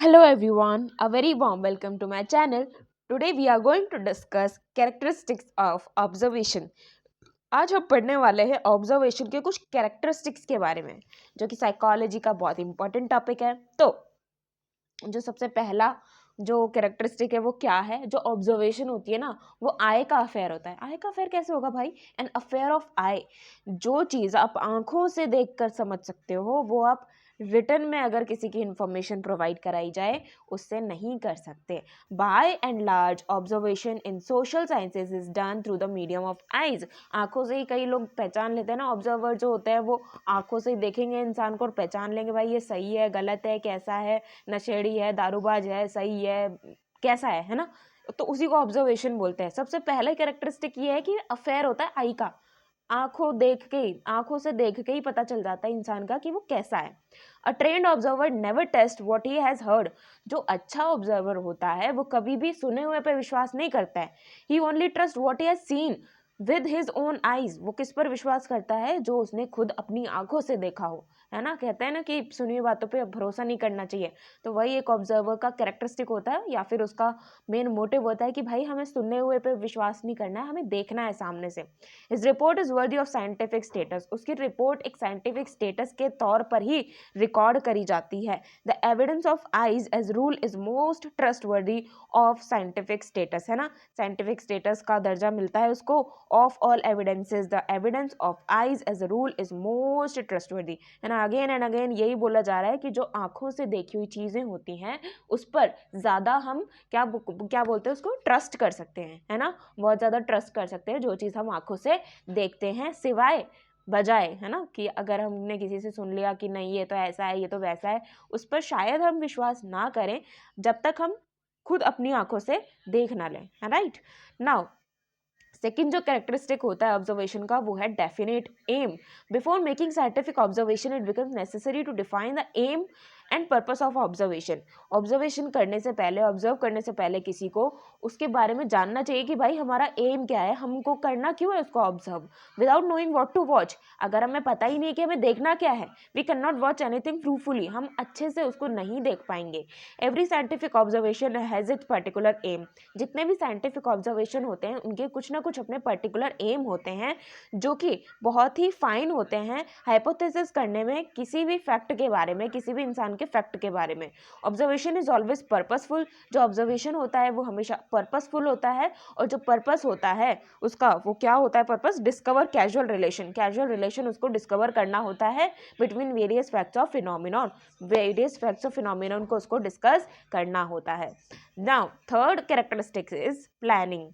Hello everyone, a very warm welcome to my channel. Today we are going to discuss characteristics of observation. आज हम पढ़ने वाले हैं observation के कुछ कैरेक्टरिस्टिक्स के बारे में, जो कि साइकोलॉजी का बहुत इंपॉर्टेंट टॉपिक है। तो जो सबसे पहला जो कैरेक्टरिस्टिक है वो क्या है? जो ऑब्जर्वेशन होती है ना, वो आई का अफेयर होता है। आई का अफेयर कैसे होगा भाई? एन अफेयर ऑफ आई। जो चीज़ आप आंखों से देखकर समझ सकते हो, वो आप रिटर्न में अगर किसी की इंफॉर्मेशन प्रोवाइड कराई जाए उससे नहीं कर सकते। By and large observation in social sciences is done through the medium of eyes. आंखों से ही कई लोग पहचान लेते हैं ना, ऑब्जर्वर जो होते हैं वो आंखों से ही देखेंगे इंसान को और पहचान लेंगे भाई ये सही है, गलत है, कैसा है, नशेड़ी है, दारूबाज है, सही है, कैसा है ना। तो उसी को ऑब्जर्वेशन बोलते हैं। सबसे पहला कैरेक्टरिस्टिक ये है कि अफेयर होता है आई का। आंखों से देख के ही पता चल जाता है इंसान का कि वो कैसा है। A trained observer never test what he has heard. जो अच्छा ऑब्जर्वर होता है वो कभी भी सुने हुए पे विश्वास नहीं करता है। He only trust what he has seen with his own eyes. वो किस पर विश्वास करता है? जो उसने खुद अपनी आंखों से देखा हो, है ना। कहते हैं ना कि सुनी हुई बातों पे भरोसा नहीं करना चाहिए। तो वही एक ऑब्जर्वर का कैरेक्टरिस्टिक होता है, या फिर उसका मेन मोटिव होता है कि भाई हमें सुनने हुए पे विश्वास नहीं करना है, हमें देखना है सामने से। His report is worthy of scientific status. उसकी रिपोर्ट एक साइंटिफिक स्टेटस के तौर पर ही रिकॉर्ड करी जाती है। The evidence of eyes as rule is most trustworthy of scientific status, है ना। साइंटिफिक स्टेटस का दर्जा मिलता है उसको। Of all evidences the evidence of eyes as a rule is most trustworthy, है ना। अगेन एंड अगेन यही बोला जा रहा है कि जो आंखों से देखी हुई चीजें होती हैं उस पर ज्यादा हम क्या बोलते हैं उसको, ट्रस्ट कर सकते हैं, है ना। बहुत ज्यादा ट्रस्ट कर सकते हैं जो चीज हम आंखों से देखते हैं, सिवाय बजाय, है ना, कि अगर हमने किसी से सुन लिया कि नहीं ये तो ऐसा है, ये तो वैसा है, उस पर शायद हम विश्वास ना करें जब तक हम खुद अपनी आंखों से देख ना लें, है राइट। नाउ सेकेंड जो कैरेक्टरिस्टिक होता है ऑब्जर्वेशन का वो है definite aim. Before making scientific observation it becomes necessary to define the aim and purpose of observation. Observation करने से पहले, ऑब्जर्व करने से पहले किसी को उसके बारे में जानना चाहिए कि भाई हमारा एम क्या है, हमको करना क्यों है उसको observe. Without knowing what to watch, अगर हमें पता ही नहीं कि हमें देखना क्या है, we can not watch anything fruitfully, हम अच्छे से उसको नहीं देख पाएंगे। Every scientific observation has its particular aim. जितने भी साइंटिफिक ऑब्जर्वेशन होते हैं उनके कुछ ना कुछ अपने पर्टिकुलर एम होते हैं, जो कि बहुत ही फाइन होते हैं हाइपोथेसिस करने में किसी भी फैक्ट के बारे में, किसी भी इंसान के फैक्ट के बारे में। Observation is always purposeful. जो ऑब्जर्वेशन होता है वो हमेशा पर्पसफुल होता है, और जो पर्पस होता है उसका वो क्या होता है? Purpose discover casual relation. Casual relation उसको डिस्कवर करना होता है between various facts of phenomenon. Various facts of phenomenon को उसको डिस्कस करना होता है। Now third characteristics is planning.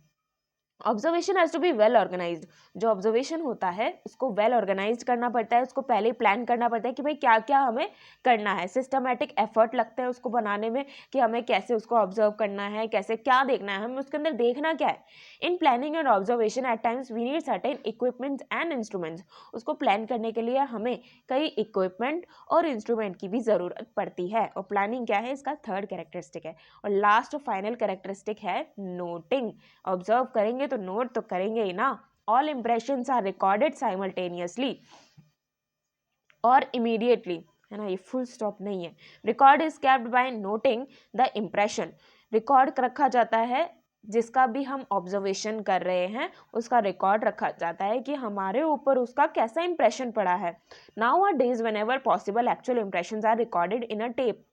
Observation has to be well organized. जो ऑब्जर्वेशन होता है उसको वेल ऑर्गेनाइज्ड करना पड़ता है, उसको पहले ही प्लान करना पड़ता है कि भाई क्या क्या हमें करना है। सिस्टमैटिक एफर्ट लगते हैं उसको बनाने में कि हमें कैसे उसको ऑब्जर्व करना है, कैसे क्या देखना है, हमें उसके अंदर देखना क्या है। In planning and observation at times we need certain equipments and instruments. उसको प्लान करने के लिए हमें कई इक्विपमेंट और इंस्ट्रूमेंट की भी ज़रूरत पड़ती है। और प्लानिंग क्या है, इसका थर्ड कैरेक्टरिस्टिक है। और लास्ट और फाइनल कैरेक्टरिस्टिक है नोटिंग। ऑब्जर्व करेंगे तो नोट तो करेंगे ही ना। All impressions are recorded simultaneously और इमीडिएटली, है ना। ये फुल स्टॉप नहीं है। Record is kept by noting the impression. Record रखा जाता है जिसका भी हम ऑब्जर्वेशन कर रहे हैं, उसका रिकॉर्ड रखा जाता है कि हमारे ऊपर उसका कैसा इंप्रेशन पड़ा है। Now are days whenever possible actual impressions are recorded in a tape.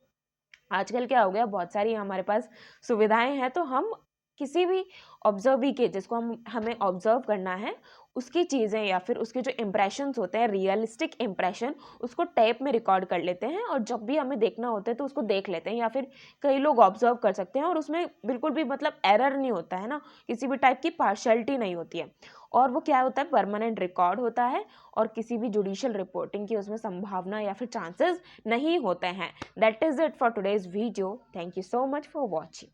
आजकल क्या हो गया, बहुत सारी हमारे पास सुविधाएं हैं, तो हम किसी भी ऑब्जर्वी के जिसको हमें ऑब्जर्व करना है उसकी चीज़ें या फिर उसके जो इम्प्रेशंस होते हैं, रियलिस्टिक इम्प्रेशन, उसको टेप में रिकॉर्ड कर लेते हैं और जब भी हमें देखना होता है तो उसको देख लेते हैं। या फिर कई लोग ऑब्जर्व कर सकते हैं और उसमें बिल्कुल भी मतलब एरर नहीं होता है ना, किसी भी टाइप की पार्शियलिटी नहीं होती है। और वो क्या होता है, परमानेंट रिकॉर्ड होता है और किसी भी जुडिशियल रिपोर्टिंग की उसमें संभावना या फिर चांसेस नहीं होते हैं। That is it for today's video. Thank you so much for watching.